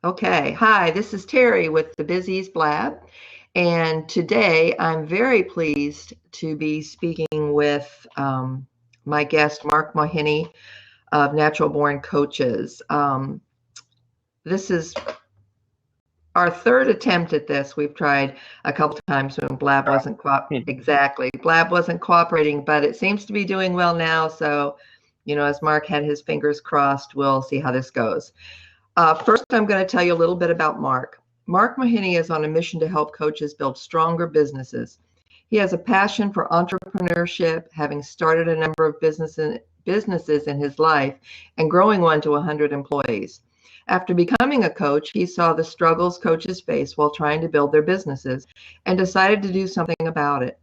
Okay. Hi, this is Terry with the BizEase Blab. And today I'm very pleased to be speaking with my guest, MarcMawhinney of Natural Born Coaches. This is our third attempt at this. We've tried a couple times when Blab wasn't Blab wasn't cooperating, but it seems to be doing well now. So, as Marc had his fingers crossed, we'll see how this goes. First, I'm going to tell you a little bit about Marc. MarcMawhinney is on a mission to help coaches build stronger businesses. He has a passion for entrepreneurship, having started a number of businesses in his life and growing one to 100 employees. After becoming a coach, he saw the struggles coaches face while trying to build their businesses and decided to do something about it.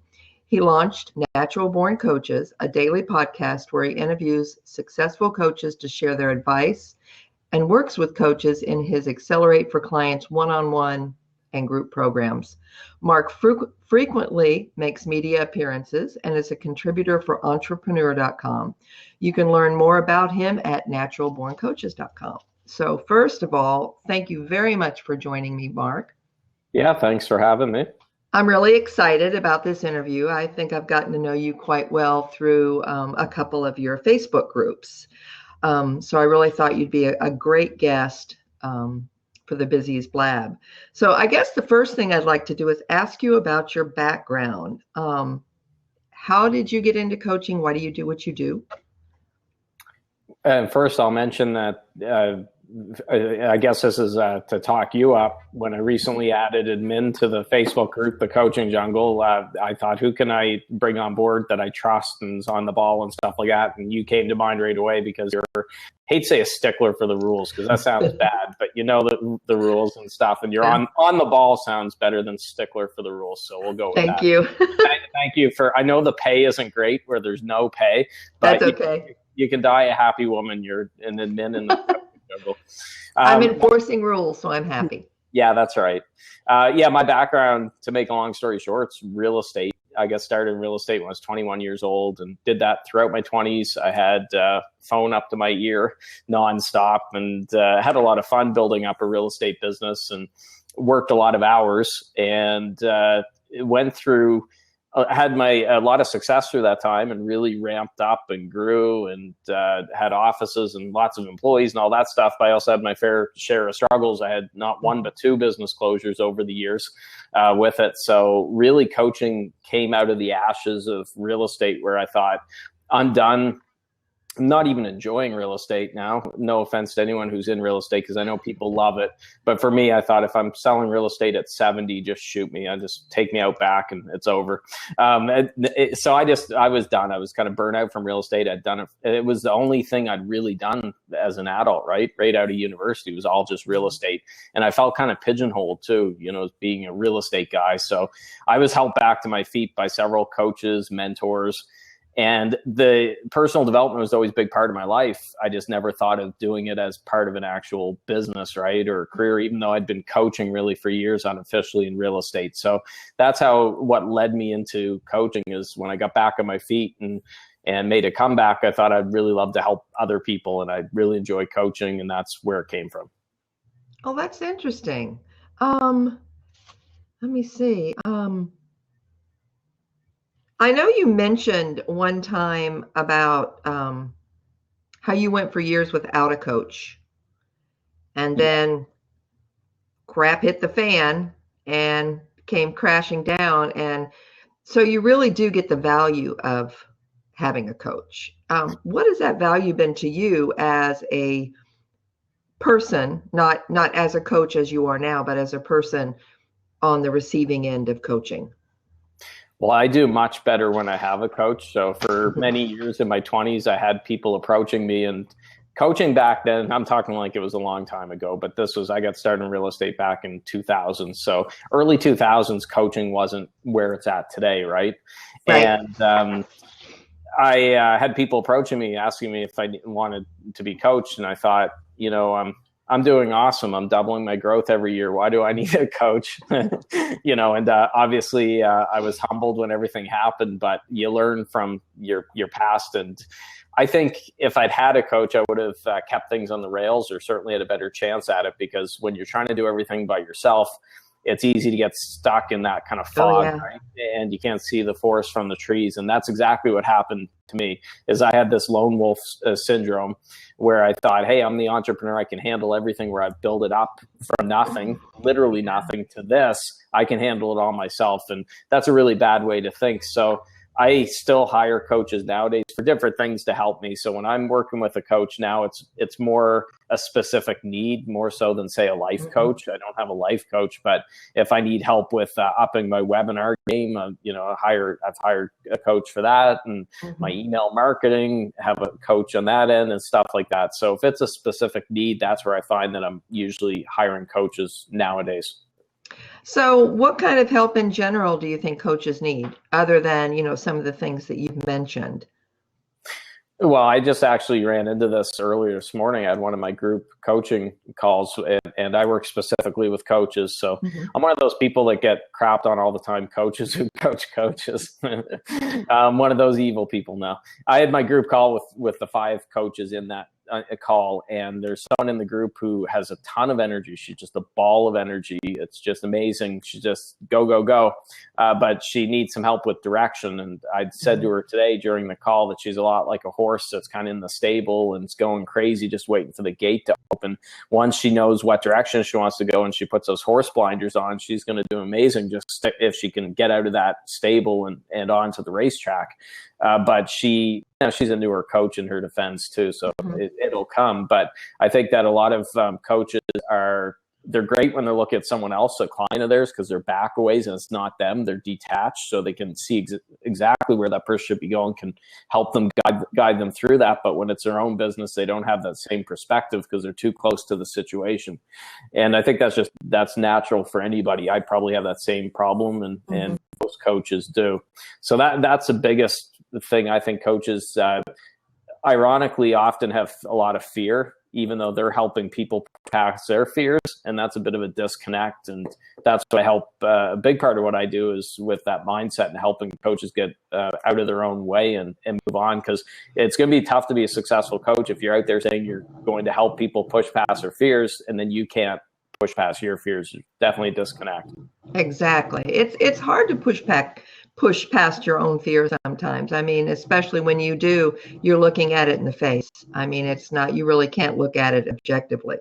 He launched Natural Born Coaches, a daily podcast where he interviews successful coaches to share their advice and works with coaches in his Accelerate for Clients one-on-one and group programs. Marc frequently makes media appearances and is a contributor for Entrepreneur.com. You can learn more about him at naturalborncoaches.com. So first of all, thank you very much for joining me, Marc. Yeah, thanks for having me. I'm really excited about this interview. I think I've gotten to know you quite well through a couple of your Facebook groups. So I really thought you'd be a great guest for the BizEase Blab. So I guess the first thing I'd like to do is ask you about your background. How did you get into coaching? Why do you do what you do? And first, I'll mention that I guess this is to talk you up. When I recently added admin to the Facebook group, The Coaching Jungle, I thought, who can I bring on board that I trust and is on the ball and stuff like that? And you came to mind right away because you're, I hate to say a stickler for the rules because that sounds bad, but you know the rules and stuff. And you're on the ball sounds better than stickler for the rules. So we'll go with that. Thank you. Thank you I know the pay isn't great where there's no pay. But that's okay. You can die a happy woman. You're an admin in the I'm enforcing rules, so I'm happy. Yeah, that's right. My background, to make a long story short, it's real estate. I got started in real estate when I was 21 years old and did that throughout my 20s. I had phone up to my ear nonstop and had a lot of fun building up a real estate business and worked a lot of hours and went through had a lot of success through that time and really ramped up and grew and had offices and lots of employees and all that stuff. But I also had my fair share of struggles. I had not one but two business closures over the years with it. So really coaching came out of the ashes of real estate where I thought, I'm done. I'm not even enjoying real estate now. No offense to anyone who's in real estate because I know people love it. But for me, I thought if I'm selling real estate at 70, just shoot me. Just take me out back and it's over. So I was done. I was kind of burnt out from real estate. I'd done it. It was the only thing I'd really done as an adult, right out of university. It was all just real estate. And I felt kind of pigeonholed too, as being a real estate guy. So I was held back to my feet by several coaches, mentors. And the personal development was always a big part of my life. I just never thought of doing it as part of an actual business, right, or a career, even though I'd been coaching really for years unofficially in real estate. So that's what led me into coaching is when I got back on my feet and made a comeback, I thought I'd really love to help other people. And I really enjoy coaching. And that's where it came from. Oh, that's interesting. Let me see. I know you mentioned one time about how you went for years without a coach and then crap hit the fan and came crashing down. And so you really do get the value of having a coach. What has that value been to you as a person, not as a coach as you are now, but as a person on the receiving end of coaching? Well, I do much better when I have a coach. So for many years in my 20s, I had people approaching me and coaching back then. I'm talking like it was a long time ago, but I got started in real estate back in 2000. So early 2000s coaching wasn't where it's at today, right? And I had people approaching me, asking me if I wanted to be coached. And I thought, I'm doing awesome. I'm doubling my growth every year. Why do I need a coach? And obviously I was humbled when everything happened, but you learn from your past. And I think if I'd had a coach, I would have kept things on the rails, or certainly had a better chance at it, because when you're trying to do everything by yourself, it's easy to get stuck in that kind of fog, right? And you can't see the forest from the trees. And that's exactly what happened to me. Is I had this lone wolf syndrome, where I thought, hey, I'm the entrepreneur. I can handle everything, where I've built it up from nothing, literally nothing, to this. I can handle it all myself. And that's a really bad way to think. So I still hire coaches nowadays for different things to help me. So when I'm working with a coach now, it's more a specific need, more so than, say, a life coach. I don't have a life coach, but if I need help with upping my webinar game, I've hired a coach for that, and my email marketing, have a coach on that end and stuff like that. So if it's a specific need, that's where I find that I'm usually hiring coaches nowadays. So what kind of help in general do you think coaches need, other than, some of the things that you've mentioned? Well, I just actually ran into this earlier this morning. I had one of my group coaching calls, and I work specifically with coaches. So I'm one of those people that get crapped on all the time, coaches who coach coaches. I'm one of those evil people now. I had my group call with the 5 coaches in that call, and there's someone in the group who has a ton of energy. She's just a ball of energy. It's just amazing. She just go. But she needs some help with direction. And I said to her today during the call that she's a lot like a horse that's kind of in the stable and it's going crazy, just waiting for the gate to open. Once she knows what direction she wants to go and she puts those horse blinders on, she's going to do amazing, just if she can get out of that stable and onto the racetrack. But she's a newer coach in her defense too, so it'll come. But I think that a lot of coaches they're great when they're looking at someone else, a client of theirs, because they're back a ways and it's not them. They're detached, so they can see exactly where that person should be going, can help them guide them through that. But when it's their own business, they don't have that same perspective because they're too close to the situation. And I think that's natural for anybody. I probably have that same problem, and most coaches do. So that's the biggest thing. I think coaches ironically often have a lot of fear, even though they're helping people pass their fears, and that's a bit of a disconnect. And that's what I help. A big part of what I do is with that mindset and helping coaches get out of their own way and move on, because it's going to be tough to be a successful coach if you're out there saying you're going to help people push past their fears, and then you can't push past your fears. Definitely a disconnect. Exactly. It's hard to push past your own fears sometimes. I mean, especially when you're looking at it in the face. I mean, you really can't look at it objectively.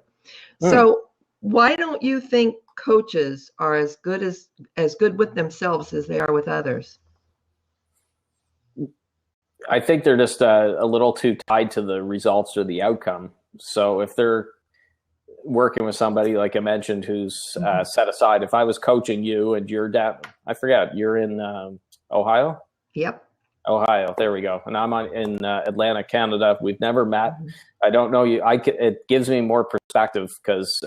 So why don't you think coaches are as good with themselves as they are with others? I think they're just a little too tied to the results or the outcome. So if they're working with somebody, like I mentioned, who's set aside, if I was coaching you and your dad, I forget, you're in Ohio? Yep. Ohio. There we go. And I'm in Atlanta, Canada. We've never met. I don't know you. It gives me more perspective, because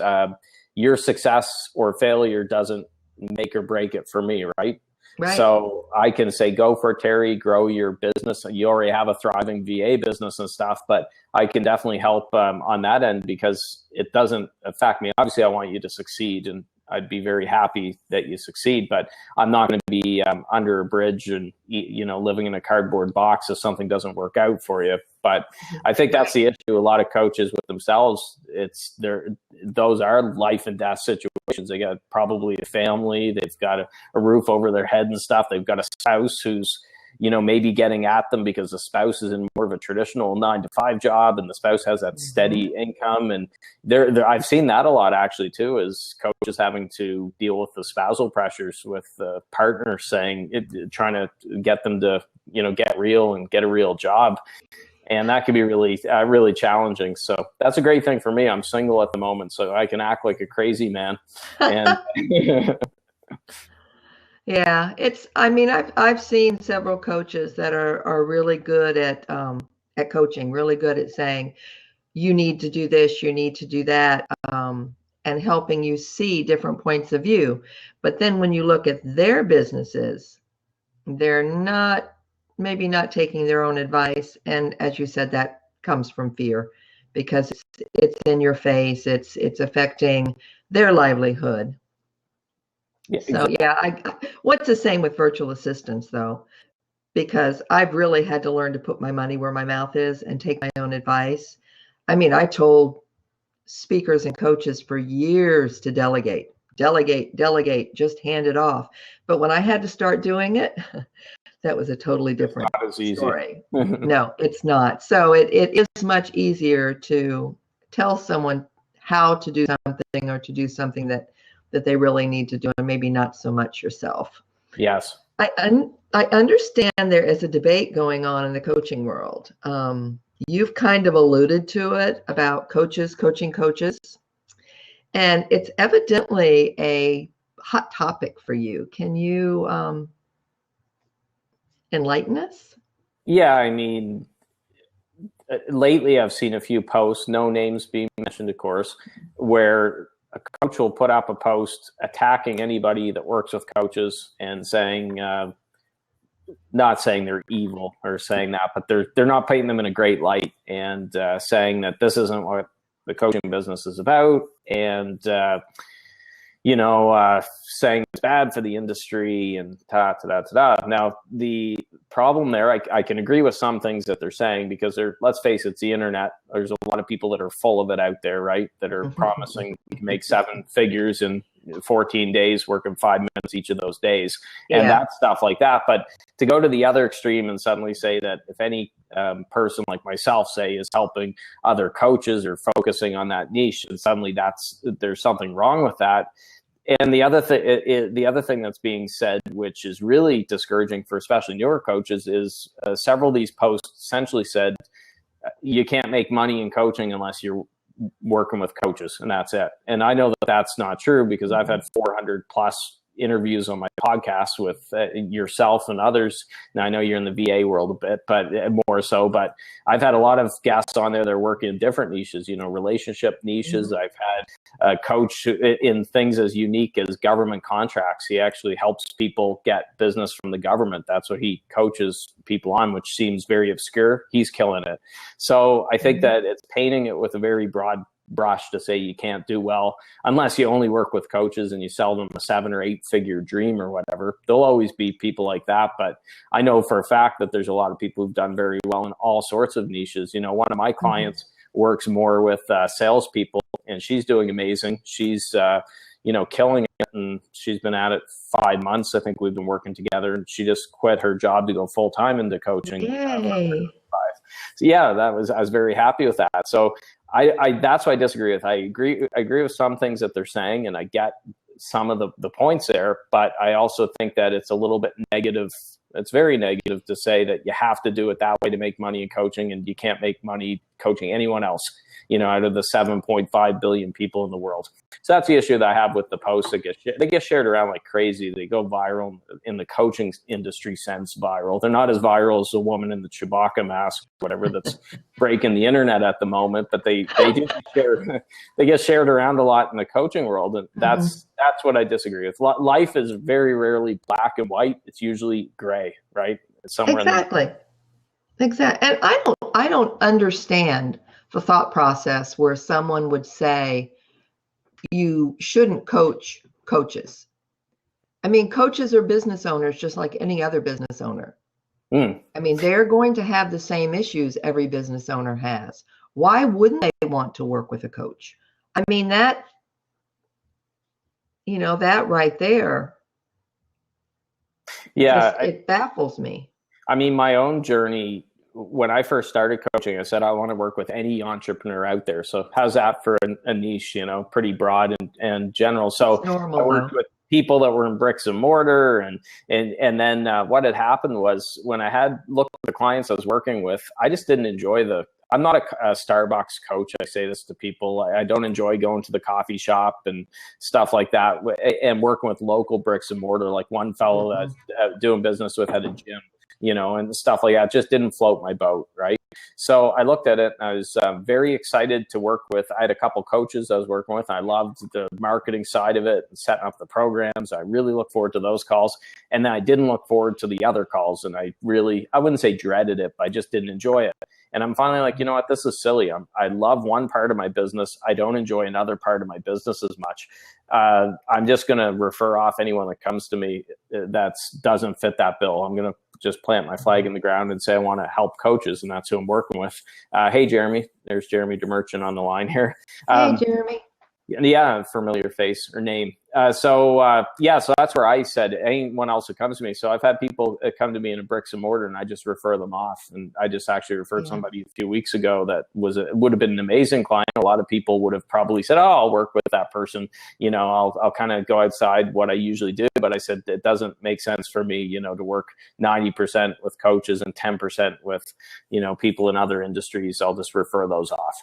your success or failure doesn't make or break it for me, right? Right. So I can say, go for it, Terry, grow your business. You already have a thriving VA business and stuff, but I can definitely help on that end, because it doesn't affect me. Obviously, I want you to succeed, and I'd be very happy that you succeed, but I'm not going to be under a bridge and, living in a cardboard box if something doesn't work out for you. But I think that's the issue. A lot of coaches with themselves, those are life and death situations. They got probably a family, they've got a roof over their head and stuff. They've got a spouse who's, maybe getting at them because the spouse is in more of a traditional 9-to-5 job, and the spouse has that steady income. And I've seen that a lot actually too, is coaches having to deal with the spousal pressures with the partner trying to get them to, get real and get a real job. And that can be really, really challenging. So that's a great thing for me. I'm single at the moment, so I can act like a crazy man. And yeah, I've seen several coaches that are really good at coaching, really good at saying, you need to do this, you need to do that, and helping you see different points of view. But then when you look at their businesses, they're maybe not taking their own advice. And as you said, that comes from fear, because it's in your face. It's affecting their livelihood. Yeah, so exactly. yeah, what's the same with virtual assistants though? Because I've really had to learn to put my money where my mouth is and take my own advice. I mean, I told speakers and coaches for years to delegate, just hand it off. But when I had to start doing it, that was a totally different Not as easy. story. No, it's not. So it is much easier to tell someone how to do something, or to do something that they really need to do, and maybe not so much yourself. Yes. I understand there is a debate going on in the coaching world. You've kind of alluded to it about coaching coaches, and it's evidently a hot topic for you. Can you enlighten us? Yeah, I mean, lately I've seen a few posts, no names being mentioned, of course, where a coach will put up a post attacking anybody that works with coaches and saying, not saying they're evil or saying that, but they're not painting them in a great light, and saying that this isn't what the coaching business is about, and saying it's bad for the industry and ta-ta-ta-ta-ta. Now, the problem there, I can agree with some things that they're saying, because let's face it, it's the internet. There's a lot of people that are full of it out there, right? That are promising you can make 7 figures in 14 days, working 5 minutes each of those days. And that stuff like that. But to go to the other extreme and suddenly say that if any person like myself, say, is helping other coaches or focusing on that niche, and suddenly there's something wrong with that. And the other thing that's being said, which is really discouraging for especially newer coaches, is several of these posts essentially said you can't make money in coaching unless you're working with coaches, and that's it. And I know that that's not true, because I've had 400 plus interviews on my podcast with yourself and others. Now, I know you're in the VA world a bit, but more so, but I've had a lot of guests on there that are working in different niches, relationship niches. I've had a coach in things as unique as government contracts. He actually helps people get business from the government. That's what he coaches people on, which seems very obscure. He's killing it. So I think that it's painting it with a very broad brush to say you can't do well unless you only work with coaches and you sell them a 7 or 8 figure dream or whatever. There'll always be people like that, but I know for a fact that there's a lot of people who've done very well in all sorts of niches. One of my clients works more with salespeople, and she's doing amazing. She's killing it, and she's been at it 5 months. I think we've been working together, and she just quit her job to go full time into coaching. Yay. So yeah, I was very happy with that. So I that's what I disagree with. I agree with some things that they're saying, and I get some of the points there, but I also think that it's a little bit negative. It's very negative to say that you have to do it that way to make money in coaching, and you can't make money coaching anyone else, out of the 7.5 billion people in the world. So that's the issue that I have with the posts that get shared around like crazy. They go viral in the coaching industry sense viral. They're not as viral as the woman in the Chewbacca mask, whatever, that's breaking the internet at the moment, but they do they get shared around a lot in the coaching world. And that's what I disagree with. Life is very rarely black and white. It's usually gray, right? It's somewhere Exactly. And I don't understand the thought process where someone would say you shouldn't coach coaches. I mean, coaches are business owners just like any other business owner. I mean, they're going to have the same issues every business owner has. Why wouldn't they want to work with a coach? I mean, that right there. Yeah. It baffles me. I mean, my own journey, when I first started coaching, I said, I want to work with any entrepreneur out there. So how's that for a niche, pretty broad and general. So normal, I worked with people that were in bricks and mortar. And then what had happened was, when I had looked at the clients I was working with, I just didn't enjoy I'm not a Starbucks coach. I say this to people. I don't enjoy going to the coffee shop and stuff like that, and working with local bricks and mortar. Like one fellow that doing business with had a gym, and stuff like that just didn't float my boat, right? So I looked at it, and I was very excited to work with. I had a couple coaches I was working with. I loved the marketing side of it and setting up the programs. I really look forward to those calls. And then I didn't look forward to the other calls. And I wouldn't say dreaded it, but I just didn't enjoy it. And I'm finally like, you know what, this is silly. I love one part of my business. I don't enjoy another part of my business as much. I'm just going to refer off anyone that comes to me that doesn't fit that bill. I'm going to just plant my flag in the ground and say, I want to help coaches, and that's who I'm working with. Hey, Jeremy. There's Jeremy DeMerchant on the line here. Hey, Jeremy. Yeah, familiar face or name. So that's where I said anyone else who comes to me. So I've had people come to me in a bricks and mortar, and I just refer them off. And I just actually referred somebody a few weeks ago that would have been an amazing client. A lot of people would have probably said, "Oh, I'll work with that person." I'll kind of go outside what I usually do. But I said it doesn't make sense for me, to work 90% with coaches and 10% with people in other industries. I'll just refer those off.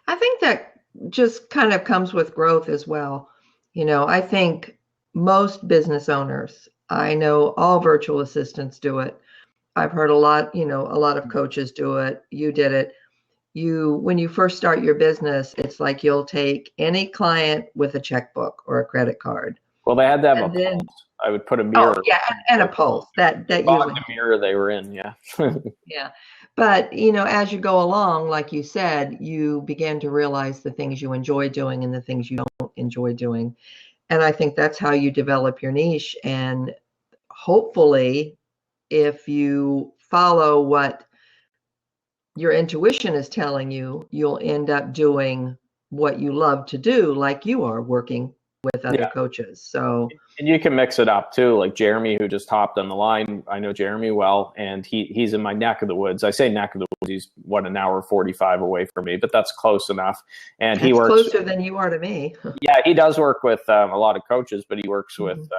I think that just kind of comes with growth as well. I think most business owners, I know all virtual assistants do it. I've heard a lot of coaches do it. You did it. When you first start your business, it's like you'll take any client with a checkbook or a credit card. Well, they had to have pulse. I would put a mirror. Oh, yeah, and a pulse. That usually the mirror they were in, yeah. Yeah. But, as you go along, like you said, you begin to realize the things you enjoy doing and the things you don't enjoy doing. And I think that's how you develop your niche. And hopefully, if you follow what your intuition is telling you, you'll end up doing what you love to do, like you are working with other coaches. So, and you can mix it up too. Like Jeremy, who just hopped on the line, I know Jeremy well, and he's in my neck of the woods. I say neck of the woods. He's an hour 45 away from me, but that's close enough. And he works closer than you are to me. Yeah, he does work with a lot of coaches, but he works with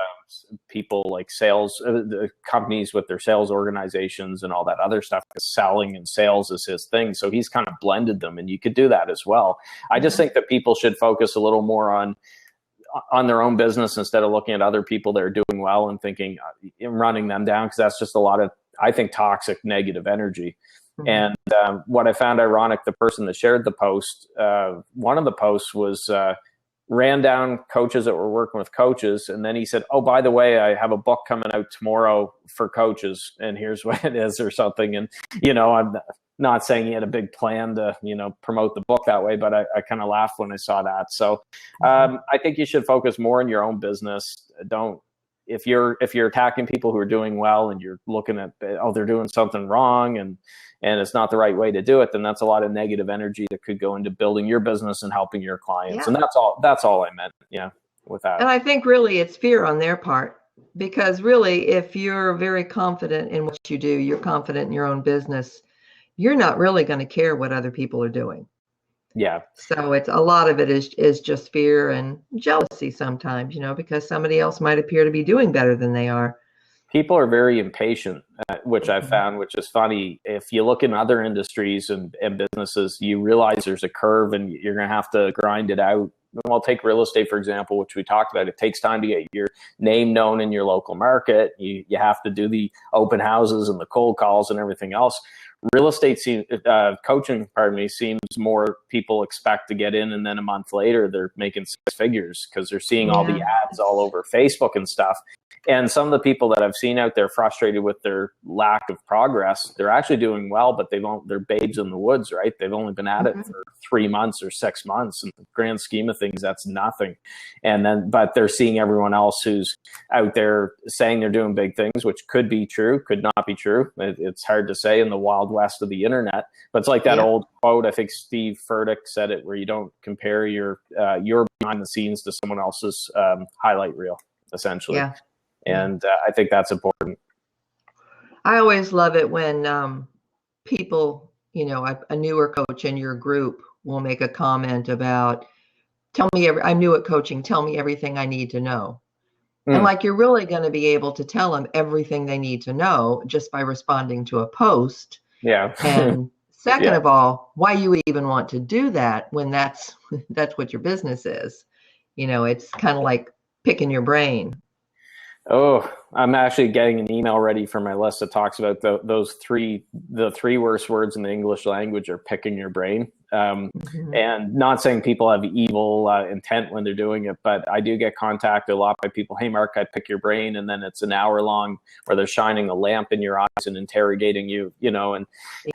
people like sales, the companies with their sales organizations and all that other stuff. Selling and sales is his thing. So he's kind of blended them, and you could do that as well. I just think that people should focus a little more on their own business instead of looking at other people that are doing well and thinking running them down, because that's just a lot of, I think, toxic negative energy. And what I found ironic, the person that shared the post, one of the posts was ran down coaches that were working with coaches, and then he said, "Oh, by the way, I have a book coming out tomorrow for coaches, and here's what it is," or something. And I'm not saying he had a big plan to promote the book that way, but I kind of laughed when I saw that. So I think you should focus more on your own business. If you're attacking people who are doing well and you're looking at, they're doing something wrong and it's not the right way to do it, then that's a lot of negative energy that could go into building your business and helping your clients. And that's all I meant. Yeah. With that. And I think really it's fear on their part, because really, if you're very confident in what you do, you're confident in your own business, you're not really going to care what other people are doing. Yeah. So it's a lot of it is just fear and jealousy sometimes, because somebody else might appear to be doing better than they are. People are very impatient, which I've found, which is funny. If you look in other industries and businesses, you realize there's a curve and you're going to have to grind it out. Well, take real estate, for example, which we talked about. It takes time to get your name known in your local market. You have to do the open houses and the cold calls and everything else. Real estate coaching, seems more people expect to get in, and then a month later they're making six figures because they're seeing all the ads all over Facebook and stuff. And some of the people that I've seen out there frustrated with their lack of progress, they're actually doing well, but they're babes in the woods, right? They've only been at it for 3 months or 6 months. In the grand scheme of things, that's nothing. But they're seeing everyone else who's out there saying they're doing big things, which could be true, could not be true. It's hard to say in the wild west of the internet. But it's like that old quote, I think Steve Furtick said it, where you don't compare your behind the scenes to someone else's highlight reel, essentially. Yeah. And I think that's important. I always love it when people, a newer coach in your group will make a comment about, I'm new at coaching, tell me everything I need to know. And like, you're really going to be able to tell them everything they need to know just by responding to a post. Yeah. And second of all, why you even want to do that when that's what your business is. It's kind of like picking your brain. Oh, I'm actually getting an email ready for my list that talks about the three worst words in the English language are picking your brain. And not saying people have evil intent when they're doing it, but I do get contacted a lot by people. Hey, Marc, I pick your brain, and then it's an hour long where they're shining a lamp in your eyes and interrogating you, you know. And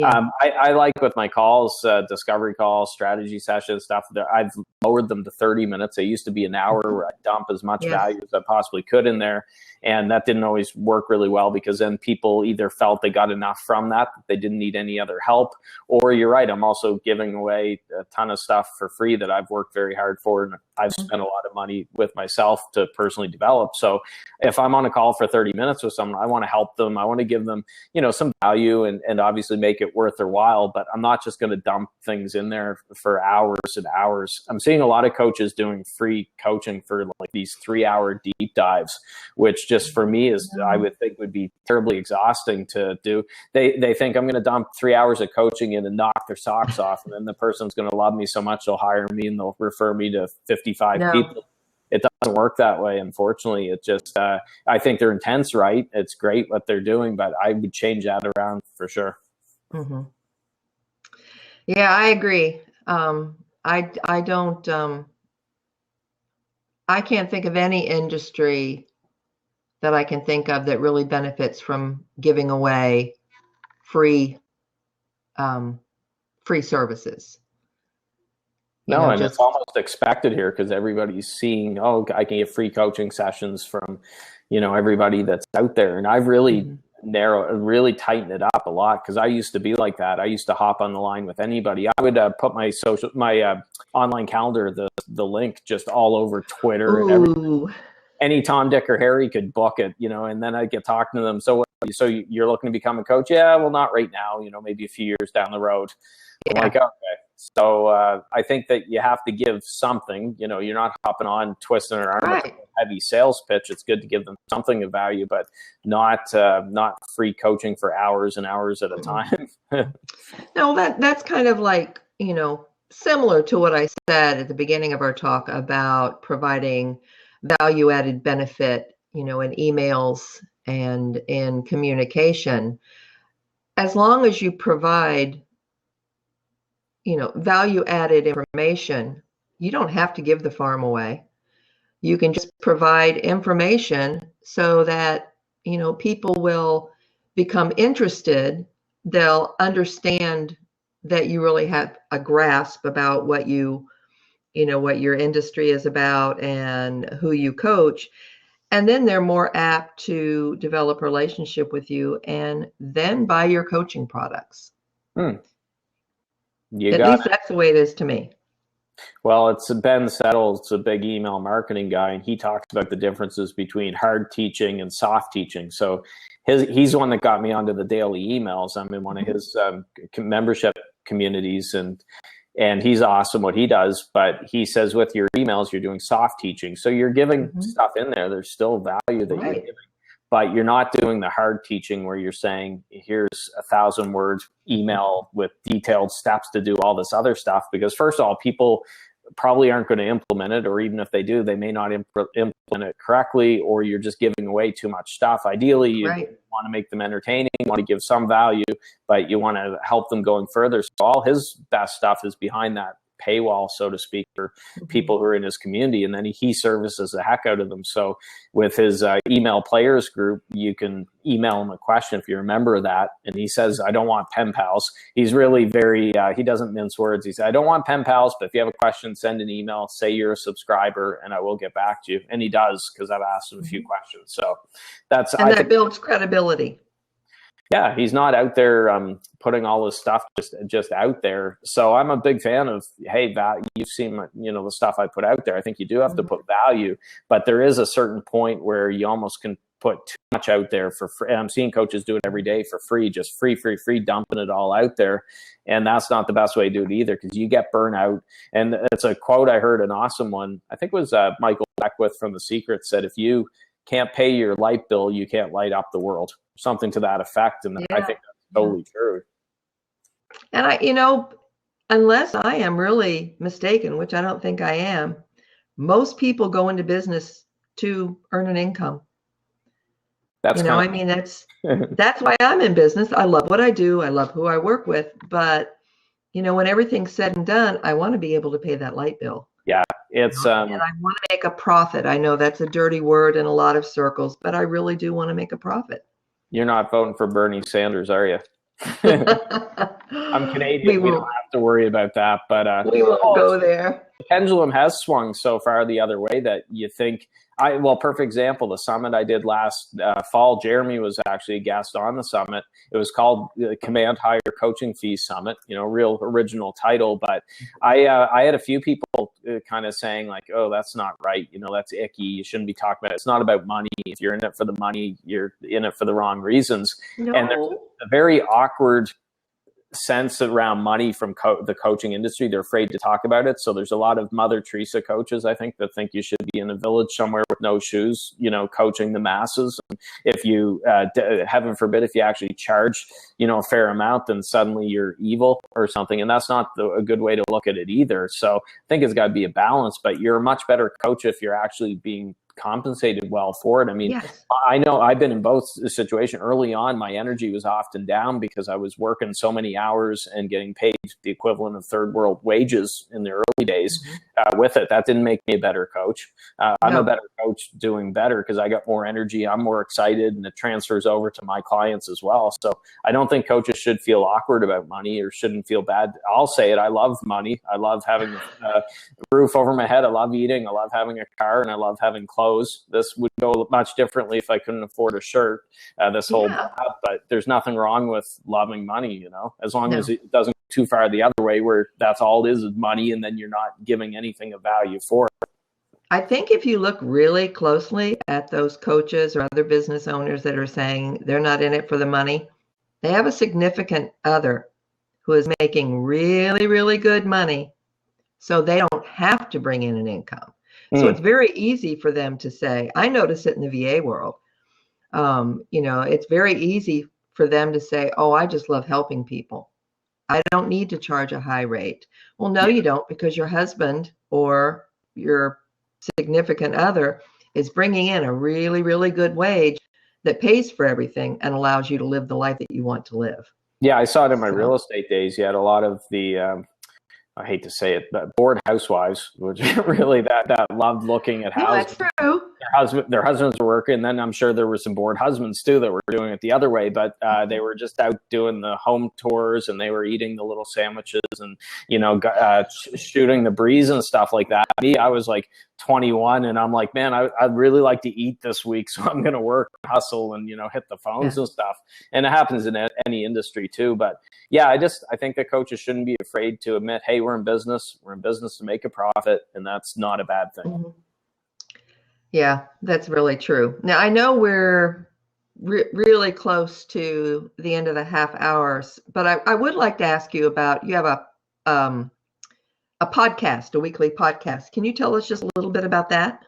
I like with my calls, discovery calls, strategy sessions, stuff. I've lowered them to 30 minutes. They used to be an hour where I dump as much value as I possibly could in there. And that didn't always work really well, because then people either felt they got enough from that they didn't need any other help, or you're right, I'm also giving away a ton of stuff for free that I've worked very hard for, and I've spent a lot of money with myself to personally develop. So if I'm on a call for 30 minutes with someone, I want to help them. I want to give them, you know, some value and obviously make it worth their while, but I'm not just going to dump things in there for hours and hours. I'm seeing a lot of coaches doing free coaching for like these 3-hour deep dives, which just for me is, I would think would be terribly exhausting to do. They think I'm going to dump 3 hours of coaching in and knock their socks off, and then the person's going to love me so much they'll hire me and they'll refer me to 55 people. It doesn't work that way, unfortunately. It just, I think their intent's right. It's great what they're doing, but I would change that around for sure. Yeah, I agree. I don't, I can't think of any industry that I can think of that really benefits from giving away free services. No, and it's almost expected here because everybody's seeing, oh, I can get free coaching sessions from, you know, everybody that's out there. And I've really really tightened it up a lot, because I used to be like that. I used to hop on the line with anybody. I would put my online calendar, the link just all over Twitter and everything. Any Tom, Dick, or Harry could book it, you know, and then I'd get talking to them. So you're looking to become a coach? Yeah, well, not right now, you know, maybe a few years down the road. I'm like, okay. So I think that you have to give something, you know, you're not hopping on, twisting their arm with a heavy sales pitch. It's good to give them something of value, but not free coaching for hours and hours at a time. No, that's kind of like, you know, similar to what I said at the beginning of our talk about providing value added benefit, you know, in emails and in communication. As long as you provide, you know, value added information, you don't have to give the farm away. You can just provide information so that, you know, people will become interested. They'll understand that you really have a grasp about what you know, what your industry is about and who you coach. And then they're more apt to develop a relationship with you and then buy your coaching products. At least that's the way it is to me. Well, it's Ben Settle's a big email marketing guy, and he talks about the differences between hard teaching and soft teaching. So he's the one that got me onto the daily emails. I'm in one of his membership communities, and he's awesome what he does. But he says with your emails, you're doing soft teaching. So you're giving stuff in there. There's still value that you're giving. But you're not doing the hard teaching where you're saying, here's 1,000-word email with detailed steps to do all this other stuff. Because first of all, people probably aren't going to implement it, or even if they do, they may not implement it correctly, or you're just giving away too much stuff. Ideally, you want to make them entertaining, you want to give some value, but you want to help them going further. So all his best stuff is behind that paywall, so to speak, for people who are in his community, and then he services the heck out of them. So with his email players group, you can email him a question if you're a member of that, and he says, I don't want pen pals. He's really very he doesn't mince words. He said, I don't want pen pals, but if you have a question, send an email, say you're a subscriber, and I will get back to you. And he does, because I've asked him a few questions. So that builds credibility. Yeah, he's not out there putting all this stuff just out there. So I'm a big fan of, hey, you've seen the stuff I put out there. I think you do have to put value, but there is a certain point where you almost can put too much out there for free. And I'm seeing coaches do it every day for free, just free, dumping it all out there. And that's not the best way to do it either, because you get burnout. And it's a quote I heard, an awesome one. I think it was Michael Beckwith from The Secret said, if you can't pay your light bill, you can't light up the world. Something to that effect. And I think that's totally true. And unless I am really mistaken, which I don't think I am, most people go into business to earn an income. That's that's why I'm in business. I love what I do. I love who I work with, but when everything's said and done, I want to be able to pay that light bill. Yeah, it's and I want to make a profit. I know that's a dirty word in a lot of circles, but I really do want to make a profit. You're not voting for Bernie Sanders, are you? I'm Canadian. We don't have to worry about that, but we won't go there. The pendulum has swung so far the other way that you think. Perfect example, the summit I did last fall, Jeremy was actually a guest on the summit. It was called the Command Higher Coaching Fees Summit, real original title. But I had a few people kind of saying like, oh, that's not right. That's icky. You shouldn't be talking about it. It's not about money. If you're in it for the money, you're in it for the wrong reasons. No. And there's a very awkward sense around money from the coaching industry. They're afraid to talk about it. So there's a lot of Mother Teresa coaches, I think, that think you should be in a village somewhere with no shoes, coaching the masses. And if you, heaven forbid, if you actually charge, a fair amount, then suddenly you're evil or something. And that's not a good way to look at it either. So I think it's got to be a balance, but you're a much better coach if you're actually being compensated well for it. I mean, yes. I know I've been in both situations. Early on, my energy was often down because I was working so many hours and getting paid the equivalent of third world wages in the early days with it. That didn't make me a better coach. I'm a better coach doing better because I got more energy. I'm more excited, and it transfers over to my clients as well. So I don't think coaches should feel awkward about money or shouldn't feel bad. I'll say it. I love money. I love having a roof over my head. I love eating. I love having a car, and I love having clothes. This would go much differently if I couldn't afford a shirt, but there's nothing wrong with loving money, as long as it doesn't go too far the other way where that's all it is money, and then you're not giving anything of value for it. I think if you look really closely at those coaches or other business owners that are saying they're not in it for the money, they have a significant other who is making really, really good money, so they don't have to bring in an income. So it's very easy for them to say, I notice it in the VA world. It's very easy for them to say, oh, I just love helping people. I don't need to charge a high rate. Well, no, you don't, because your husband or your significant other is bringing in a really, really good wage that pays for everything and allows you to live the life that you want to live. Yeah, I saw it in my real estate days. You had a lot of the I hate to say it, but bored housewives, which really that loved looking at houses. That's true. Their husbands were working. Then I'm sure there were some bored husbands too that were doing it the other way. But they were just out doing the home tours, and they were eating the little sandwiches and shooting the breeze and stuff like that. Me, I was like 21, and I'm like, man, I'd really like to eat this week, so I'm going to work, hustle, and hit the phones and stuff. And it happens in any industry too. But yeah, I think that coaches shouldn't be afraid to admit, hey, we're in business. We're in business to make a profit, and that's not a bad thing. Mm-hmm. Yeah, that's really true. Now, I know we're really close to the end of the half hours, but I would like to ask you about, you have a podcast, a weekly podcast. Can you tell us just a little bit about that?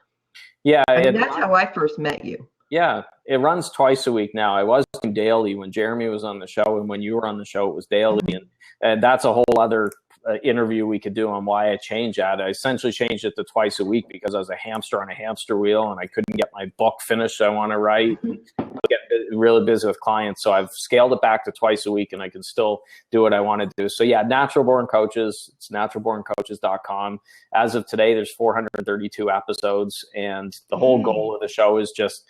Yeah. That's how I first met you. Yeah, it runs twice a week now. I was doing daily when Jeremy was on the show, and when you were on the show, it was daily. Mm-hmm. And that's a whole other interview we could do on why I changed that. I essentially changed it to twice a week because I was a hamster on a hamster wheel, and I couldn't get my book finished I want to write. And get really busy with clients. So I've scaled it back to twice a week, and I can still do what I want to do. So yeah, Natural Born Coaches. It's naturalborncoaches.com. As of today, there's 432 episodes, and the whole goal of the show is just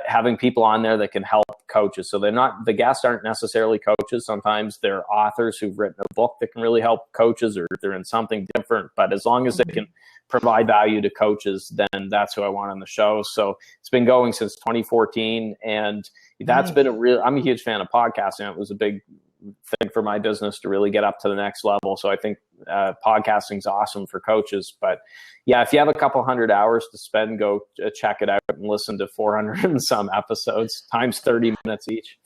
having people on there that can help coaches. So the guests aren't necessarily coaches. Sometimes they're authors who've written a book that can really help coaches, or they're in something different. But as long as they can provide value to coaches, then that's who I want on the show. So it's been going since 2014, and that's been I'm a huge fan of podcasting. It was a big thing for my business to really get up to the next level. So I think podcasting is awesome for coaches. But yeah, if you have a couple hundred hours to spend, go check it out and listen to 400 and some episodes times 30 minutes each.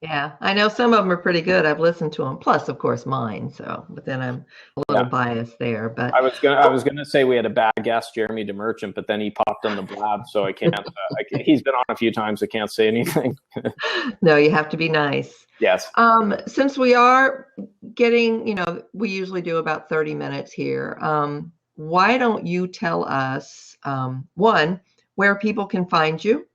Yeah, I know some of them are pretty good. I've listened to them, plus of course mine. So, but then I'm a little biased there. But I was gonna say we had a bad guest, Jeremy DeMerchant, but then he popped on the blab, so I can't. He's been on a few times. I can't say anything. No, you have to be nice. Yes. Since we are getting, we usually do about 30 minutes here. Why don't you tell us, one, where people can find you?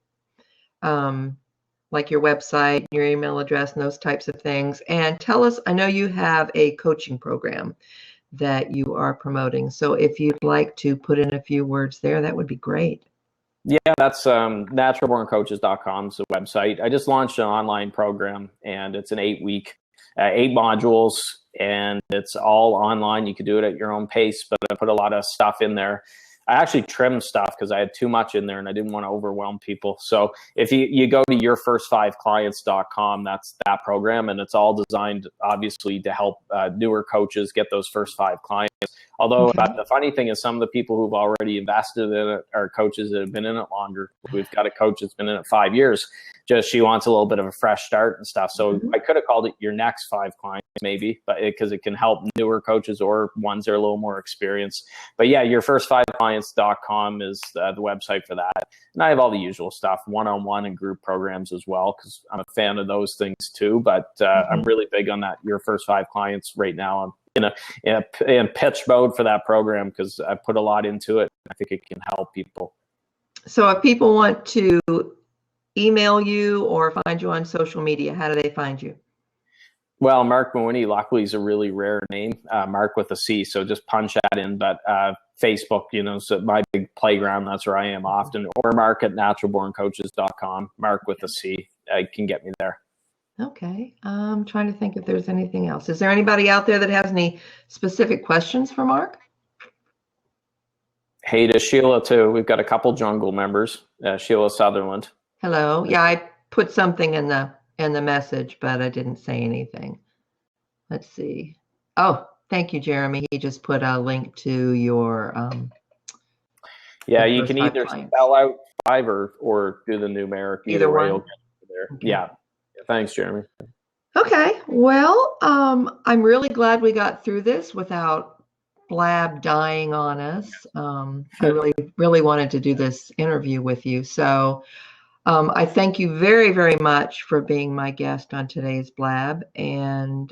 like your website, your email address, and those types of things. And tell us, I know you have a coaching program that you are promoting. So if you'd like to put in a few words there, that would be great. Yeah, that's naturalborncoaches.com is the website. I just launched an online program, and it's an 8-week, 8 modules, and it's all online. You can do it at your own pace, but I put a lot of stuff in there. I actually trimmed stuff because I had too much in there and I didn't want to overwhelm people. So if you go to yourfirst5clients.com, that's that program, and it's all designed obviously to help newer coaches get those first 5 clients. Although the funny thing is, some of the people who've already invested in it are coaches that have been in it longer. We've got a coach that's been in it 5 years. Just she wants a little bit of a fresh start and stuff. So I could have called it your next 5 clients maybe, but because it can help newer coaches or ones that are a little more experienced. But yeah, yourfirst5clients.com is the website for that. And I have all the usual stuff, one-on-one and group programs as well, because I'm a fan of those things too. But I'm really big on that. Your first 5 clients right now. I'm in pitch mode for that program because I put a lot into it. I think it can help people. So if people want to email you or find you on social media, how do they find you? Well, MarcMawhinney, luckily, is a really rare name, Marc with a C. So just punch that in. But Facebook, so my big playground, that's where I am often. Or Marc at naturalborncoaches.com, Marc with a C. Can get me there. Okay. I'm trying to think if there's anything else. Is there anybody out there that has any specific questions for Marc? Hey to Sheila, too. We've got a couple Jungle members. Sheila Sutherland. Hello. Yeah, I put something in the message, but I didn't say anything. Let's see. Oh, thank you, Jeremy. He just put a link to your yeah, you can either spell out 5 or do the numeric. Either way you'll get there. Okay. Yeah. Thanks, Jeremy. Okay. Well, I'm really glad we got through this without Blab dying on us. I really wanted to do this interview with you. So I thank you very, very much for being my guest on today's Blab. And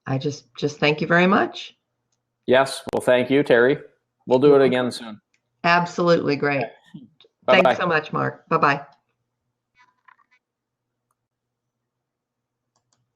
I just thank you very much. Yes. Well, thank you, Terry. We'll do it again soon. Absolutely. Great. Bye-bye. Thanks so much, Marc. Bye-bye.